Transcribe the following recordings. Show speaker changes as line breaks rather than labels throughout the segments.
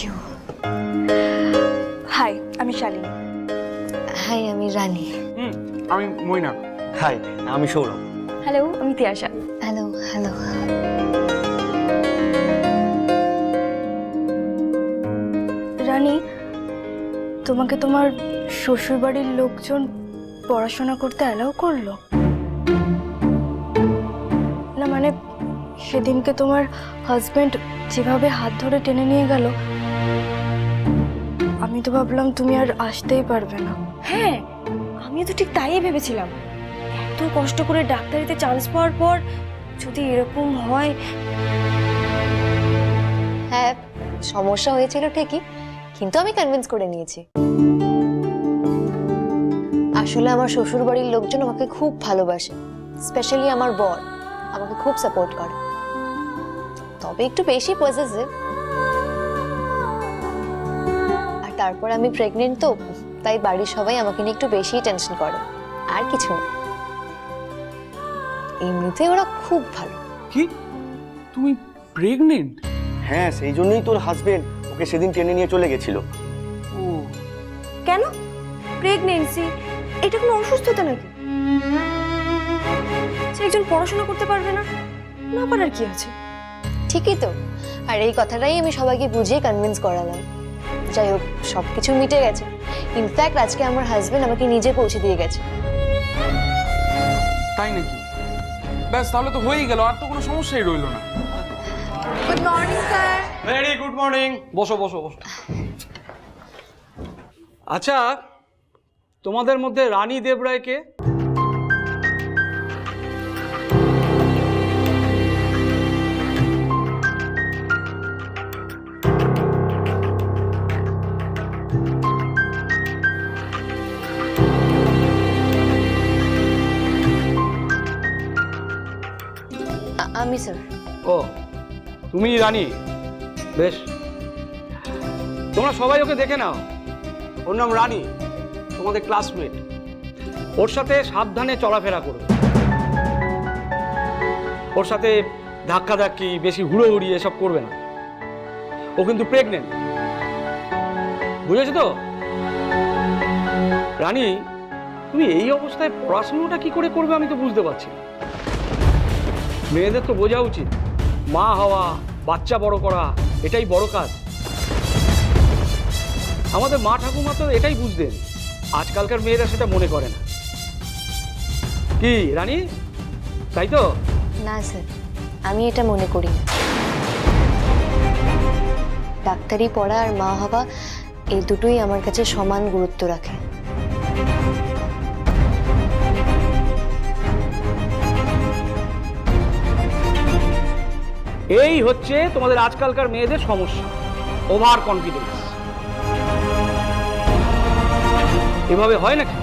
You.
High, আমি Shalini.
High, আমি রানী।
আমি মৈনাক।
হাই, আমি সৌরভ।
হ্যালো, আমি তিয়াশা।
Hello hello.
রানী, তোমাকে তোমার শ্বশুরবাড়ির লোকজন পড়াশোনা করতে অ্যালাউ করলো? না মানে সেদিনকে তোমার হাজবেন্ড যেভাবে হাত ধরে টেনে নিয়ে গেল, আমি তো ভাবলাম তুমি আর আসতেই পারবে না।
হ্যাঁ, আমিও তো ঠিক তাই ভেবেছিলাম। এত কষ্ট করে ডাক্তারিতে চান্স পাওয়ার পর যদি এরকম হয়।
হ্যাঁ, সমস্যা হয়েছিল ঠিকই, কিন্তু আমি কনভিন্স করে নিয়েছি। আসলে আমার শ্বশুরবাড়ির লোকজন আমাকে খুব ভালোবাসে, স্পেশালি আমার বর আমাকে খুব সাপোর্ট করে, তবে একটু বেশি পজেসিভ। আর তারপর আমি প্রেগনেন্ট, তো তাই বাড়ির সবাই আমাকে নিয়ে একটু বেশি টেনশন করে, আর কিছু না। এমনিতেই ওরা খুব ভালো।
কি, তুমি প্রেগনেন্ট?
হ্যাঁ, সেই জন্যই তোর হাজবেন্ড ওকে সেদিন টেনে নিয়ে চলে গেছিল।
ও,
কেন? প্রেগনেন্সি এটা কোনো অসুস্থতা নাকি? সে একজন পড়াশোনা করতে পারবে না, না পারার কি আছে?
ঠিকই তো, আর এই কথাটাই আমি সবাইকে বুঝিয়ে কনভিন্স করালাম। যাই হোক, সবকিছু মিটে গেছে। ইনফ্যাক্ট আজকে আমার হাজবেন্ড আমাকে নিজে পৌঁছে দিয়ে গেছে।
তাই নাকি? ব্যাস, তাহলে তো হয়েই গেল, আর তো কোনো সমস্যাই রইলো না।
Good morning sir.
Very good morning. বসো বসো বসো। আচ্ছা, তোমাদের মধ্যে রানী দেবরায় কে?
আমি স্যার।
ও, তুমি রানী? বেশ, তোমরা সবাই ওকে দেখে নাও। ওর নাম রানী, তোমাদের ক্লাসমেট। ওর সাথে সাবধানে চলাফেরা করো। ওর সাথে ধাক্কাধাক্কি, বেশি হুড়োহুড়ি এসব করবে না। ও কিন্তু প্রেগনেন্ট, বুঝেছো তো? রানী, তুমি এই অবস্থায় পড়াশোনাটা কি করে করবে আমি তো বুঝতে পারছি না। মেয়েদের তো বোঝা উচিত, মা হওয়া, বাচ্চা বড় করা এটাই বড় কাজ। আমাদের মা ঠাকুমা তো এটাই বুঝতেন, আজকালকার মেয়েরা সেটা মনে করে না। কি রানী, তাই তো?
না স্যার, আমি এটা মনে করি না। ডাক্তারি পড়া আর মা হওয়া এই দুটোই আমার কাছে সমান গুরুত্ব রাখে।
এই হচ্ছে তোমাদের আজকালকার মেয়েদের সমস্যা, ওভার কনফিডেন্স। এভাবে হয় নাকি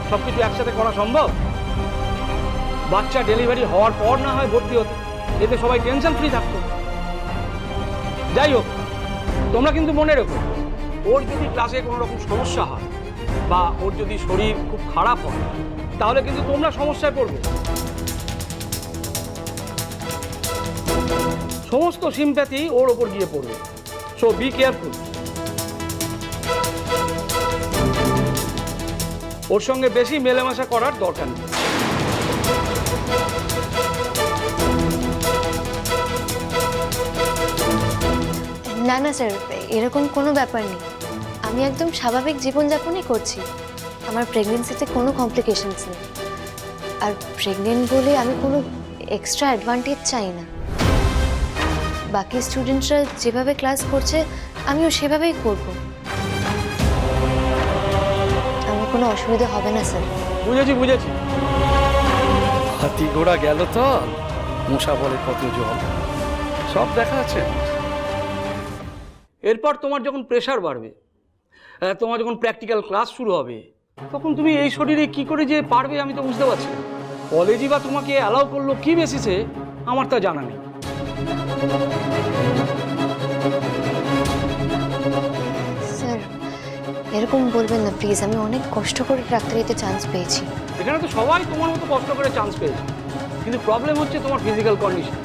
সবকিছু একসাথে করা সম্ভব? বাচ্চা ডেলিভারি হওয়ার পর না হয় ভর্তি হতো, এতে সবাই টেনশন ফ্রি থাকতো। যাই হোক, তোমরা কিন্তু মনে রেখো, ওর যদি ক্লাসে কোনো রকম সমস্যা হয় বা ওর যদি শরীর খুব খারাপ হয়, তাহলে কিন্তু তোমরা সমস্যায় পড়বে। সমস্ত সিম্প্যাথি ওর ওপর গিয়ে পড়বে। So be careful. ওর সঙ্গে বেশি মেলামেশা করার দরকার নেই।
না না স্যার, এরকম কোনো ব্যাপার নেই। আমি একদম স্বাভাবিক জীবনযাপনই করছি। আমার প্রেগনেন্সিতে কোনো কমপ্লিকেশনস নেই। আর প্রেগনেন্ট বলে আমি কোনো এক্সট্রা অ্যাডভান্টেজ চাই না। বাকি স্টুডেন্টরা যেভাবে ক্লাস করছে আমিও সেভাবেই করব। আমার কোনো অসুবিধা হবে না স্যার।
বুঝেছি বুঝেছি।
হাতি ঘোড়া গেল তো মশা বলে কত জল, সব দেখা আছে।
এরপর তোমার যখন প্রেশার বাড়বে, তোমার যখন প্র্যাকটিক্যাল ক্লাস শুরু হবে, তখন তুমি এই শরীরে কি করে যে পারবে আমি তো বুঝতে পারছি না। কলেজই বা তোমাকে অ্যালাউ করলো কি বেসিসে আমার তা জানা নেই।
স্যার, এরকম বলবেন না প্লিজ। আমি অনেক কষ্ট করে ডাক্তারিতে চান্স পেয়েছি।
এখানে তো সবাই তোমার মতো কষ্ট করে চান্স পেয়েছে, কিন্তু প্রবলেম হচ্ছে তোমার ফিজিক্যাল কন্ডিশন।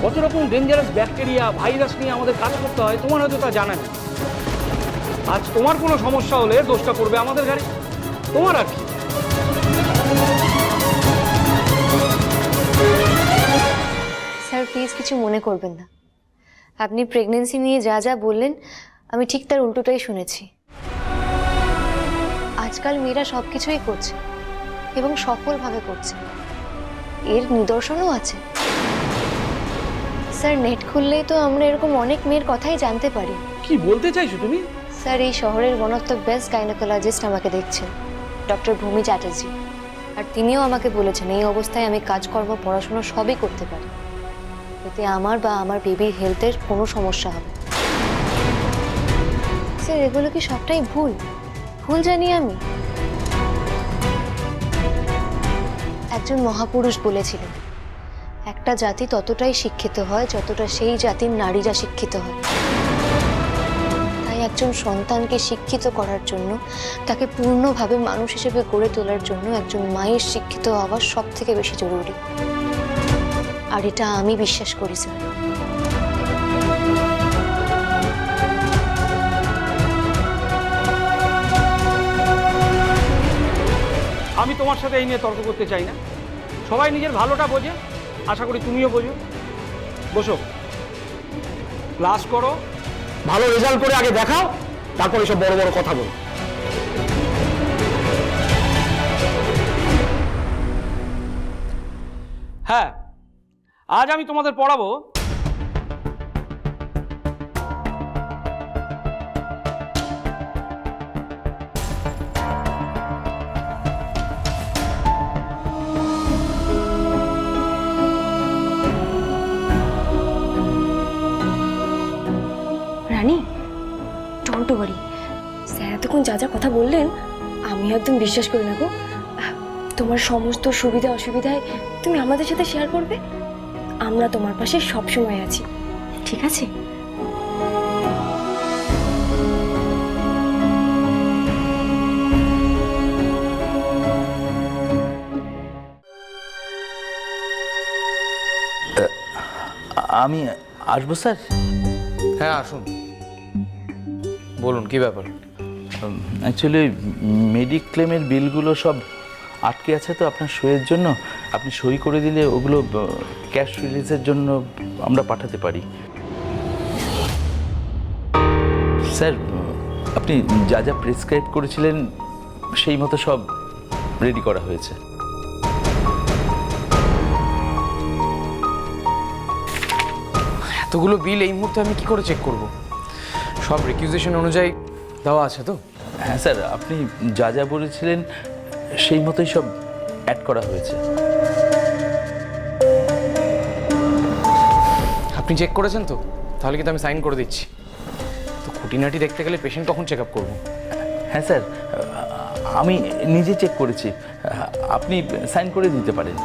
কত রকম ডেঞ্জারাস ব্যাকটেরিয়া ভাইরাস নিয়ে আমাদের কাজ করতে হয় তোমার হয়তো তা জানা নেই। আজ তোমার কোনো সমস্যা হলে দোষটা পড়বে আমাদের ঘাড়ে, তোমার আর কি।
স্যার প্লিজ কিছু মনে করবেন না, আপনি প্রেগনেন্সি নিয়ে যা যা বললেন আমি ঠিক তার উল্টোটাই শুনেছি। আজকাল মেয়েরা সব কিছুই করছে এবং সফলভাবে করছে, এর নিদর্শনও আছে। স্যার নেট খুললেই তো আমরা এরকম অনেক মেয়ের কথাই জানতে পারি।
কি বলতে চাইছো তুমি?
স্যার এই শহরের one of the best gynaecologist আমাকে দেখছেন, ডক্টর ভূমি চ্যাটার্জি, আর তিনিও আমাকে বলেছেন এই অবস্থায় আমি কাজকর্ম পড়াশোনা সবই করতে পারি, এতে আমার বা আমার বেবির হেলথের কোনো সমস্যা হবে। স্যার এগুলো কি সবটাই ভুল? ভুল জানি আমি। একজন মহাপুরুষ বলেছিলেন একটা জাতি ততটাই শিক্ষিত হয় যতটা সেই জাতির নারীরা শিক্ষিত হয়। তাই একজন সন্তানকে শিক্ষিত করার জন্য, তাকে পূর্ণভাবে মানুষ হিসেবে গড়ে তোলার জন্য একজন মায়ের শিক্ষিত হওয়া সব থেকে বেশি জরুরি, আর এটা আমি বিশ্বাস করি স্যার।
আমি তোমার সাথে এই নিয়ে তর্ক করতে চাই না, সবাই নিজের ভালোটা বোঝে, আশা করি তুমিও বোঝো। বসো, ক্লাস করো, ভালো রেজাল্ট করে আগে দেখাও, তারপর এসব বড় বড় কথা বলো। হ্যাঁ, আজ আমি তোমাদের পড়াবো
রানী, ডোন্ট ওয়ারি, স্যার এতক্ষণ যা যা কথা বললেন আমি একদম বিশ্বাস করি না গো। তোমার সমস্ত সুবিধা অসুবিধায় তুমি আমাদের সাথে শেয়ার করবে, আমরা তোমার পাশে সব সময় আছি, ঠিক আছে?
আমি আসবো স্যার?
হ্যাঁ আসুন, বলুন কি ব্যাপার?
অ্যাকচুয়ালি মেডিক্লেমের বিলগুলো সব আটকে আছে তো আপনার সইয়ের জন্য, আপনি সই করে দিলে ওগুলো ক্যাশ রিলিজের জন্য আমরা পাঠাতে পারি। স্যার আপনি যা যা প্রেসক্রাইব করেছিলেন সেই মতো সব রেডি করা হয়েছে।
এতগুলো বিল এই মুহূর্তে আমি কি করে চেক করব? সব রিকুইজিশন অনুযায়ী দেওয়া আছে তো?
হ্যাঁ স্যার, আপনি যা যা বলেছিলেন সেই মতোই সব অ্যাড করা হয়েছে।
আপনি চেক করেছেন তো? তাহলে কিন্তু আমি সাইন করে দিচ্ছি। তো খুঁটিনাটি দেখতে গেলে পেশেন্ট কখন চেক আপ করবো?
হ্যাঁ স্যার, আমি নিজে চেক করেছি, আপনি সাইন করে দিতে পারেন।